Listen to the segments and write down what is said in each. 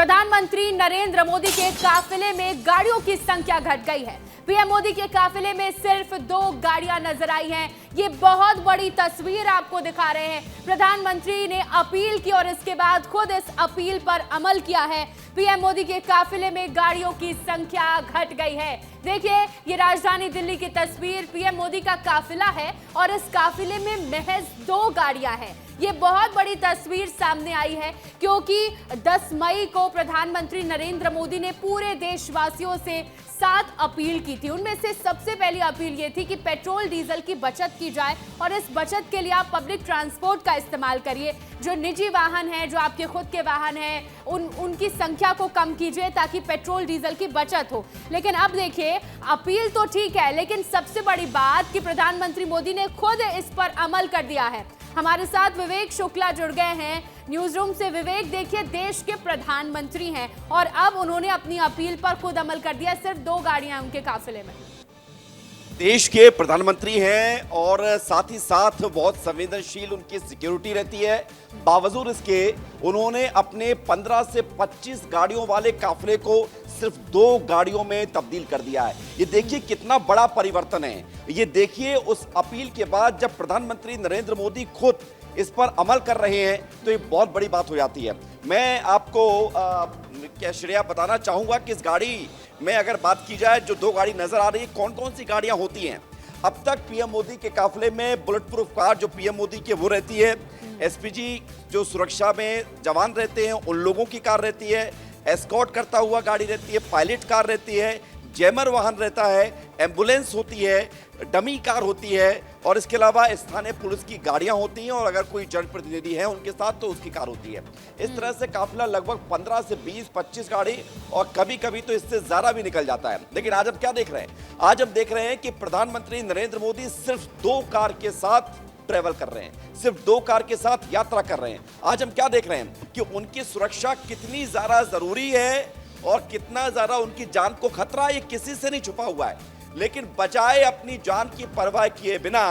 प्रधानमंत्री नरेंद्र मोदी के काफिले में गाड़ियों की संख्या घट गई है। पीएम मोदी के काफिले में सिर्फ 2 गाड़ियां नजर आई हैं। ये बहुत बड़ी तस्वीर आपको दिखा रहे हैं। प्रधानमंत्री ने अपील की और इसके बाद खुद इस अपील पर अमल किया है। पीएम मोदी के काफिले में गाड़ियों की संख्या घट गई है। देखिए, ये राजधानी दिल्ली की तस्वीर, पीएम मोदी का काफिला है और इस काफिले में महज 2 गाड़ियां हैं। ये बहुत बड़ी तस्वीर सामने आई है क्योंकि 10 मई को प्रधानमंत्री नरेंद्र मोदी ने पूरे देशवासियों से 7 अपील की थी। उनमें से सबसे पहली अपील ये थी कि पेट्रोल डीजल की बचत की जाए और इस बचत के लिए आप पब्लिक ट्रांसपोर्ट का इस्तेमाल करिए। जो निजी वाहन हैं, जो आपके खुद के वाहन हैं, उनकी संख्या को कम कीजिए ताकि पेट्रोल डीजल की बचत हो। लेकिन अब देखिए, अपील तो ठीक है, लेकिन सबसे बड़ी बात कि प्रधानमंत्री मोदी ने खुद इस पर अमल कर दिया है। हमारे साथ विवेक शुक्ला जुड़ गए हैं न्यूज रूम से। विवेक, देखिए, देश के प्रधानमंत्री हैं और अब उन्होंने अपनी अपील पर खुद अमल कर दिया। सिर्फ 2 गाड़ियां उनके काफिले में। देश के प्रधानमंत्री हैं और साथ ही साथ बहुत संवेदनशील उनकी सिक्योरिटी रहती है। बावजूद इसके उन्होंने अपने 15 से 25 गाड़ियों वाले काफिले को सिर्फ 2 गाड़ियों में तब्दील कर दिया है। ये देखिए कितना बड़ा परिवर्तन है। ये देखिए, उस अपील के बाद जब प्रधानमंत्री नरेंद्र मोदी खुद इस पर अमल कर रहे हैं तो ये बहुत बड़ी बात हो जाती है। मैं आपको क्या श्रेया बताना चाहूंगा कि इस गाड़ी में अगर बात की जाए, जो 2 गाड़ी नजर आ रही है, कौन कौन सी गाड़ियां होती हैं। अब तक पीएम मोदी के काफिले में बुलेट प्रूफ कार जो पीएम मोदी के वो रहती है, एसपीजी जो सुरक्षा में जवान रहते हैं उन लोगों की कार रहती है, एस्कॉर्ट करता हुआ गाड़ी रहती है, पायलट कार रहती है, जैमर वाहन रहता है, एम्बुलेंस होती है, डमी कार होती है और इसके अलावा स्थानीय पुलिस की गाड़ियां होती हैं और अगर कोई जनप्रतिनिधि है उनके साथ तो उसकी कार होती है। इस तरह से काफिला लगभग 15 से 20-25 गाड़ी और कभी कभी तो इससे ज्यादा भी निकल जाता है। लेकिन आज हम क्या देख रहे हैं? आज हम देख रहे हैं कि प्रधानमंत्री नरेंद्र मोदी सिर्फ 2 कार के साथ ट्रेवल कर रहे हैं, सिर्फ 2 कार के साथ यात्रा कर रहे हैं। आज हम क्या देख रहे हैं कि उनकी सुरक्षा कितनी ज्यादा जरूरी है और कितना ज्यादा उनकी जान को खतरा है, ये किसी से नहीं छुपा हुआ है। लेकिन बजाय अपनी जान की परवाह किए बिना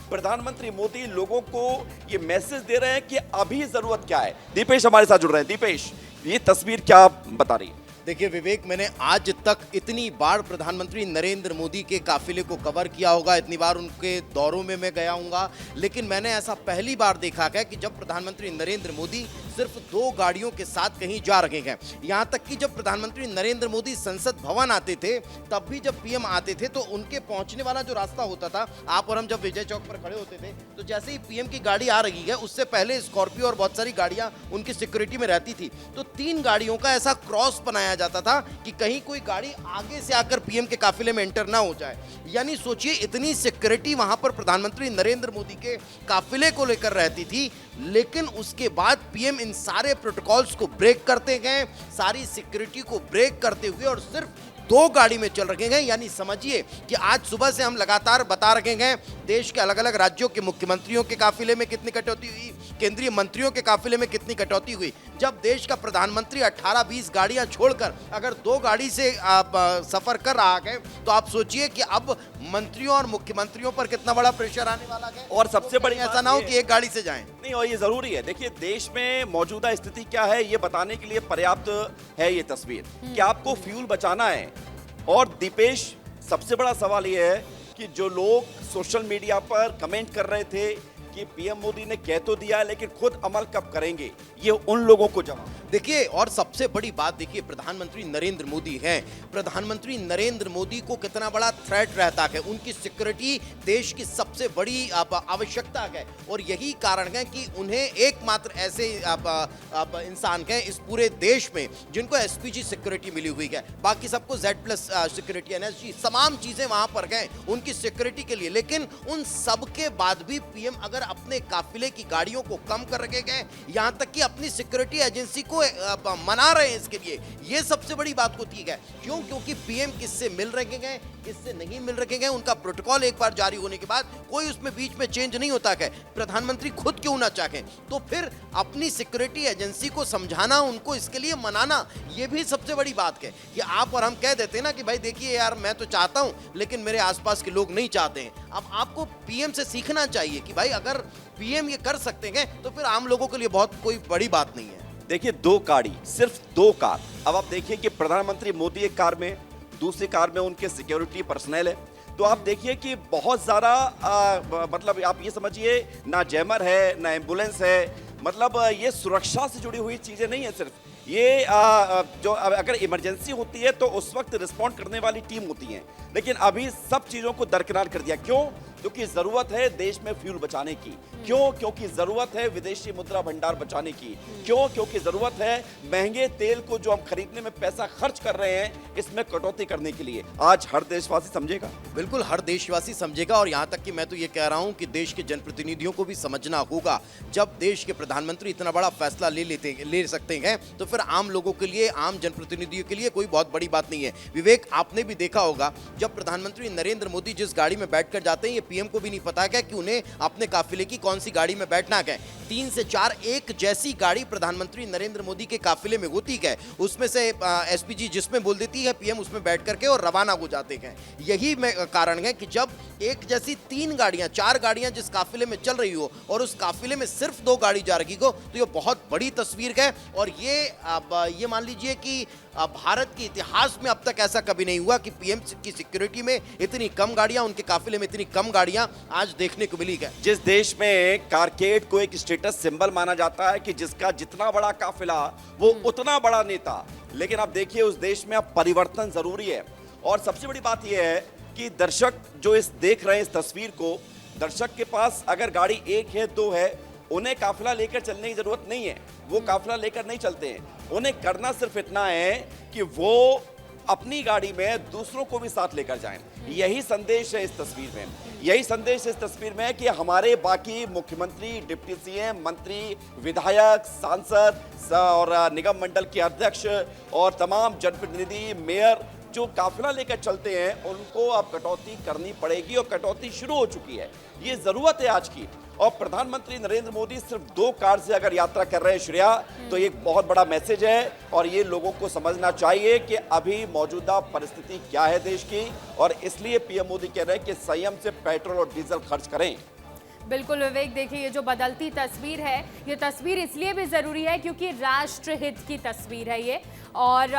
प्रधानमंत्री मोदी लोगों को ये मैसेज दे रहे हैं कि अभी जरूरत क्या है। दीपेश हमारे साथ जुड़ रहे हैं। दीपेश, ये तस्वीर क्या बता रही है? देखिए विवेक, मैंने आज तक इतनी बार प्रधानमंत्री नरेंद्र मोदी के काफिले को कवर किया होगा, इतनी बार उनके दौरों में मैं गया हूँगा, लेकिन मैंने ऐसा पहली बार देखा है कि जब प्रधानमंत्री नरेंद्र मोदी सिर्फ 2 गाड़ियों के साथ कहीं जा रहे हैं। यहाँ तक कि जब प्रधानमंत्री नरेंद्र मोदी संसद भवन आते थे, तब भी जब पीएम आते थे तो उनके पहुंचने वाला जो रास्ता होता था, आप और हम जब विजय चौक पर खड़े होते थे तो जैसे ही पीएम की गाड़ी आ रही है उससे पहले स्कॉर्पियो और बहुत सारी गाड़ियां उनकी सिक्योरिटी में रहती थी। तो 3 गाड़ियों का ऐसा क्रॉस बनाया जाता था कि कहीं कोई गाड़ी आगे से आकर पीएम के काफिले में एंटर ना हो जाए। यानी सोचिए, इतनी सिक्योरिटी वहां पर प्रधानमंत्री नरेंद्र मोदी के काफिले को लेकर रहती थी, लेकिन उसके बाद पीएम इन सारे प्रोटोकॉल्स को ब्रेक करते गए, सारी सिक्योरिटी को ब्रेक करते हुए और सिर्फ 2 गाड़ी में चल रखे हैं। यानी समझिए कि आज सुबह से हम लगातार बता रखे हैं देश के अलग अलग राज्यों के मुख्यमंत्रियों के काफिले में कितनी कटौती हुई, केंद्रीय मंत्रियों के काफिले में कितनी कटौती हुई। जब देश का प्रधानमंत्री 18-20 गाड़ियां छोड़कर अगर 2 गाड़ी से सफर कर रहा है तो आप सोचिए कि अब मंत्रियों और मुख्यमंत्रियों पर कितना बड़ा प्रेशर आने वाला है। और सबसे बड़ी ऐसा ना हो कि एक गाड़ी से जाएं। नहीं, और ये जरूरी है। देखिए, देश में मौजूदा स्थिति क्या है ये बताने के लिए पर्याप्त है ये तस्वीर कि आपको फ्यूल बचाना है। और दीपेश, सबसे बड़ा सवाल ये है कि जो लोग सोशल मीडिया पर कमेंट कर रहे थे कि पीएम मोदी ने कह तो दिया लेकिन खुद अमल कब करेंगे, ये उन लोगों को जवाब। देखिए, और सबसे बड़ी बात देखिए, प्रधानमंत्री नरेंद्र मोदी हैं। प्रधानमंत्री नरेंद्र मोदी को कितना बड़ा थ्रेट रहता है, उनकी सिक्योरिटी देश की सबसे बड़ी आवश्यकता है और यही कारण है कि उन्हें एकमात्र ऐसे इंसान हैं इस पूरे देश में जिनको एसपीजी सिक्योरिटी मिली हुई है। बाकी सबको Z+ सिक्योरिटी, एनएसजी, तमाम चीजें वहां पर हैं उनकी सिक्योरिटी के लिए। लेकिन उन सब के बाद भी पीएम अगर अपने काफिले की गाड़ियों को कम कर रखे गए, यहां तक कि अपनी सिक्योरिटी एजेंसी को मना रहे हैं इसके लिए, ये सबसे बड़ी बात होती है। क्यों? क्योंकि पीएम किससे मिल रखे गए, किससे नहीं मिल रखे गए, उनका प्रोटोकॉल एक बार जारी होने के बाद कोई उसमें बीच में चेंज नहीं होता है। प्रधानमंत्री खुद क्यों ना चाहें, तो फिर अपनी सिक्योरिटी एजेंसी को समझाना, उनको इसके लिए मनाना, ये भी सबसे बड़ी बात है। कि आप और हम कह देते हैं ना कि भाई देखिए यार, मैं तो चाहता हूं लेकिन मेरे आसपास के लोग नहीं चाहते हैं। अब आपको पीएम से सीखना चाहिए कि भाई अगर पीएम ये कर सकते हैं तो फिर आम लोगों के लिए बहुत कोई बड़ी बात नहीं है। देखिए, 2 गाड़ी, सिर्फ 2 कार। अब आप देखिए कि प्रधानमंत्री मोदी एक कार में, दूसरी कार में उनके सिक्योरिटी पर्सनल है। तो आप देखिए कि बहुत ज़्यादा मतलब आप ये समझिए, ना जैमर है, ना एम्बुलेंस है। मतलब ये सुरक्षा से जुड़ी हुई चीज़ें नहीं है सिर्फ ये। जो अगर इमरजेंसी होती है तो उस वक्त रिस्पॉन्ड करने वाली टीम होती है, लेकिन अभी सब चीज़ों को दरकिनार कर दिया। क्यों? क्योंकि ज़रूरत है देश में फ्यूल बचाने की। क्यों? क्योंकि ज़रूरत है विदेशी मुद्रा भंडार बचाने की। क्यों? क्योंकि ज़रूरत है महंगे तेल को जो हम खरीदने में पैसा खर्च कर रहे हैं, इसमें कटौती करने के लिए। आज हर देशवासी समझेगा। बिल्कुल, हर देशवासी समझेगा। और यहाँ तक कि मैं तो ये कह रहा हूँ कि देश के जनप्रतिनिधियों को भी समझना होगा, जब देश के प्रधानमंत्री इतना बड़ा फैसला ले सकते हैं तो फिर आम लोगों के लिए, आम जनप्रतिनिधियों के लिए कोई बहुत बड़ी बात नहीं है। विवेक, आपने भी देखा होगा जब प्रधानमंत्री नरेंद्र मोदी जिस गाड़ी में बैठकर जाते हैं, ये पीएम को भी नहीं पता है कि उन्हें अपने काफिले की कौन सी गाड़ी में बैठना है। 3 से 4 एक जैसी गाड़ी प्रधानमंत्री नरेंद्र मोदी के काफिले में होती है, उसमें से एसपीजी जिसमें बोल देती है, पीएम उसमें बैठ करके और रवाना हो जाते हैं। यही कारण है कि जब एक जैसी 3 गाड़ियां, 4 गाड़ियां जिस काफिले में चल रही हो और उस काफिले में सिर्फ 2 गाड़ी जा रही हो, तो ये बहुत बड़ी तस्वीर है। और ये मान लीजिए कि भारत के इतिहास में अब तक ऐसा कभी नहीं हुआ कि पीएम की सिक्योरिटी में इतनी कम गाड़ियां, उनके काफिले में इतनी कम गाड़ियां आज देखने को मिली है। जिस देश में कारकेड को एक स्टेटस सिंबल माना जाता है कि जिसका जितना बड़ा काफिला वो उतना बड़ा नेता, लेकिन आप देखिए उस देश में अब परिवर्तन जरूरी है। और सबसे बड़ी बात यह है कि दर्शक जो देख रहे हैं इस तस्वीर को, दर्शक के पास अगर गाड़ी 1 है, 2 है, उन्हें काफिला लेकर चलने की जरूरत नहीं है। वो काफिला लेकर नहीं चलते हैं। उन्हें करना सिर्फ इतना है कि वो अपनी गाड़ी में दूसरों को भी साथ लेकर जाएं। यही संदेश है इस तस्वीर में। यही संदेश इस तस्वीर में है कि हमारे बाकी मुख्यमंत्री, डिप्टी सीएम, मंत्री, विधायक, सांसद और निगम मंडल के अध्यक्ष और तमाम जनप्रतिनिधि, मेयर जो काफिला लेकर चलते हैं, उनको अब कटौती करनी पड़ेगी और कटौती शुरू हो चुकी है। ये जरूरत है आज की। और प्रधानमंत्री नरेंद्र मोदी सिर्फ 2 कार से अगर यात्रा कर रहे हैं श्रेया, तो ये एक बहुत बड़ा मैसेज है। और ये लोगों को समझना चाहिए कि अभी मौजूदा परिस्थिति क्या है देश की, और इसलिए पीएम मोदी कह रहे हैं कि संयम से पेट्रोल और डीजल खर्च करें। बिल्कुल विवेक, देखिए ये जो बदलती तस्वीर है, ये तस्वीर इसलिए भी ज़रूरी है क्योंकि राष्ट्रहित की तस्वीर है ये। और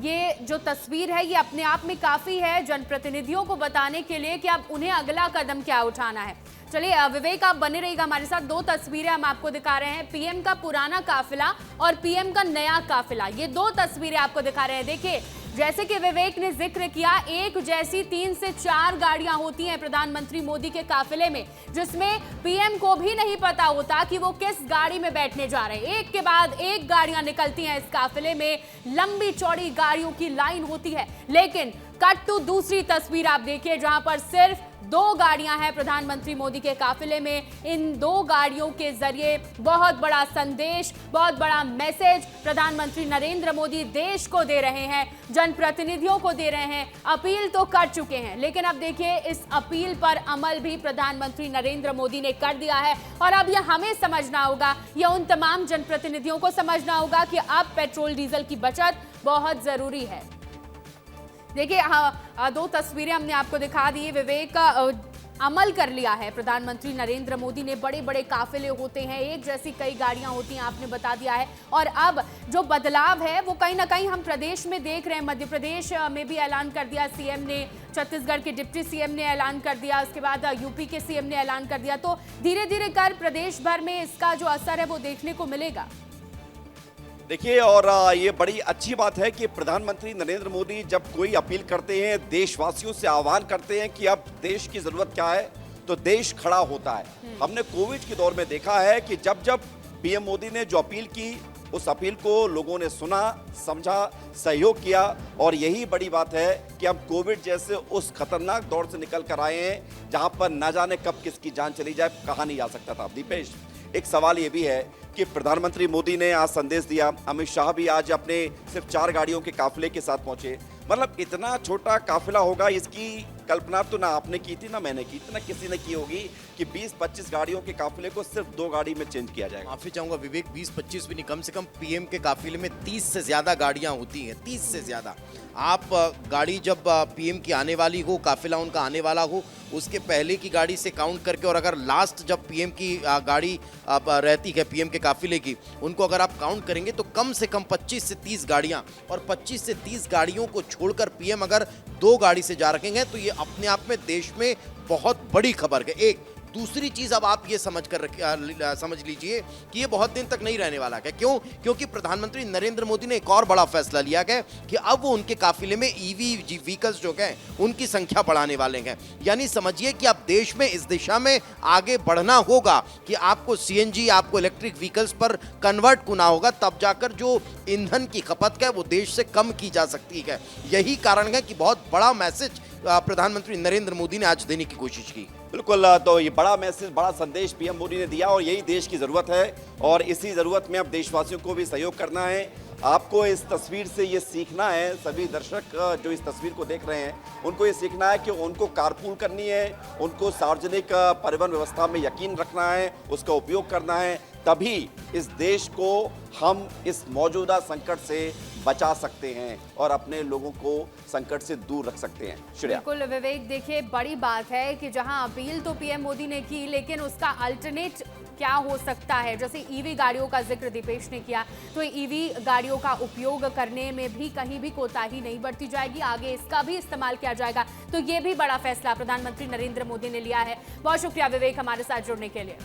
ये जो तस्वीर है ये अपने आप में काफ़ी है जनप्रतिनिधियों को बताने के लिए कि अब उन्हें अगला कदम क्या उठाना है। चलिए विवेक, आप बने रहिएगा हमारे साथ। 2 तस्वीरें हम आपको दिखा रहे हैं, पीएम का पुराना काफिला और पीएम का नया काफिला। ये 2 तस्वीरें आपको दिखा रहे हैं। देखिए, जैसे कि विवेक ने जिक्र किया, एक जैसी 3 से 4 गाड़ियां होती हैं प्रधानमंत्री मोदी के काफिले में, जिसमें पीएम को भी नहीं पता होता कि वो किस गाड़ी में बैठने जा रहे हैं। एक के बाद एक गाड़ियां निकलती हैं इस काफिले में, लंबी चौड़ी गाड़ियों की लाइन होती है। लेकिन कट टू दूसरी तस्वीर आप देखिए, जहां पर सिर्फ 2 गाड़ियां हैं प्रधानमंत्री मोदी के काफिले में। इन 2 गाड़ियों के जरिए बहुत बड़ा संदेश, बहुत बड़ा मैसेज प्रधानमंत्री नरेंद्र मोदी देश को दे रहे हैं, जनप्रतिनिधियों को दे रहे हैं। अपील तो कर चुके हैं, लेकिन अब देखिए इस अपील पर अमल भी प्रधानमंत्री नरेंद्र मोदी ने कर दिया है। और अब यह हमें समझना होगा, या उन तमाम जनप्रतिनिधियों को समझना होगा कि अब पेट्रोल डीजल की बचत बहुत जरूरी है। देखिए, 2 तस्वीरें हमने आपको दिखा दी। विवेक, अमल कर लिया है प्रधानमंत्री नरेंद्र मोदी ने। बड़े बड़े काफिले होते हैं, एक जैसी कई गाड़ियां होती हैं, आपने बता दिया है। और अब जो बदलाव है वो कहीं ना कहीं हम प्रदेश में देख रहे हैं। मध्य प्रदेश में भी ऐलान कर दिया सीएम ने, छत्तीसगढ़ के डिप्टी सीएम ने ऐलान कर दिया, उसके बाद यूपी के सीएम ने ऐलान कर दिया। तो धीरे धीरे कर प्रदेश भर में इसका जो असर है वो देखने को मिलेगा। देखिए, और ये बड़ी अच्छी बात है कि प्रधानमंत्री नरेंद्र मोदी जब कोई अपील करते हैं, देशवासियों से आह्वान करते हैं कि अब देश की जरूरत क्या है, तो देश खड़ा होता है। हमने कोविड के दौर में देखा है कि जब जब पीएम मोदी ने जो अपील की, उस अपील को लोगों ने सुना, समझा, सहयोग किया। और यही बड़ी बात है कि हम कोविड जैसे उस खतरनाक दौर से निकल कर आए हैं जहां पर न जाने कब किसकी जान चली जाए, कहा नहीं जा सकता था। दीपेश, एक सवाल ये भी है कि प्रधानमंत्री मोदी ने आज संदेश दिया, अमित शाह भी आज अपने सिर्फ 4 गाड़ियों के काफिले के साथ पहुंचे। मतलब इतना छोटा काफिला होगा, इसकी कल्पना तो ना आपने की थी ना मैंने की थी ना किसी ने की होगी कि 20-25 गाड़ियों के काफिले को सिर्फ 2 गाड़ी में चेंज किया जाएगा। माफी चाहूंगा विवेक, 20-25 भी नहीं, कम से कम पीएम के काफिले में 30 से ज्यादा गाड़ियां होती हैं, 30 से ज्यादा। आप गाड़ी जब पीएम की आने वाली हो, काफिला उनका आने वाला हो, उसके पहले की गाड़ी से काउंट करके, और अगर लास्ट जब पीएम की गाड़ी रहती है पीएम के काफिले की, उनको अगर आप काउंट करेंगे तो कम से कम 25 से 30 गाड़ियां, और 25 से 30 गाड़ियों को छोड़कर पीएम अगर 2 गाड़ी से जा रखेंगे तो ये अपने आप में देश में बहुत बड़ी खबर है। एक दूसरी चीज अब आप ये समझ लीजिए कि ये बहुत दिन तक नहीं रहने वाला है। क्यों? क्योंकि प्रधानमंत्री नरेंद्र मोदी ने एक और बड़ा फैसला लिया है कि अब वो उनके काफिले में ईवी व्हीकल्स जो हैं उनकी संख्या बढ़ाने वाले हैं। यानी समझिए कि अब देश में इस दिशा में आगे बढ़ना होगा कि आपको सीएनजी, आपको इलेक्ट्रिक व्हीकल्स पर कन्वर्ट होना होगा, तब जाकर जो ईंधन की खपत है वो देश से कम की जा सकती है। यही कारण है कि बहुत बड़ा मैसेज प्रधानमंत्री नरेंद्र मोदी ने आज देने की कोशिश की। बिल्कुल, तो ये बड़ा मैसेज, बड़ा संदेश पीएम मोदी ने दिया और यही देश की जरूरत है, और इसी जरूरत में अब देशवासियों को भी सहयोग करना है। आपको इस तस्वीर से ये सीखना है, सभी दर्शक जो इस तस्वीर को देख रहे हैं उनको ये सीखना है कि उनको कारपूल करनी है, उनको सार्वजनिक परिवहन व्यवस्था में यकीन रखना है, उसका उपयोग करना है, तभी इस देश को हम इस मौजूदा संकट से बचा सकते हैं और अपने लोगों को संकट से दूर रख सकते हैं। श्रेया। बिल्कुल विवेक, देखिए बड़ी बात है कि जहां अपील तो पीएम मोदी ने की, लेकिन उसका अल्टरनेट क्या हो सकता है। जैसे ईवी गाड़ियों का जिक्र दीपेश ने किया, तो ईवी गाड़ियों का उपयोग करने में भी कहीं भी कोताही नहीं बरती जाएगी, आगे इसका भी इस्तेमाल किया जाएगा। तो ये भी बड़ा फैसला प्रधानमंत्री नरेंद्र मोदी ने लिया है। बहुत शुक्रिया विवेक हमारे साथ जुड़ने के लिए।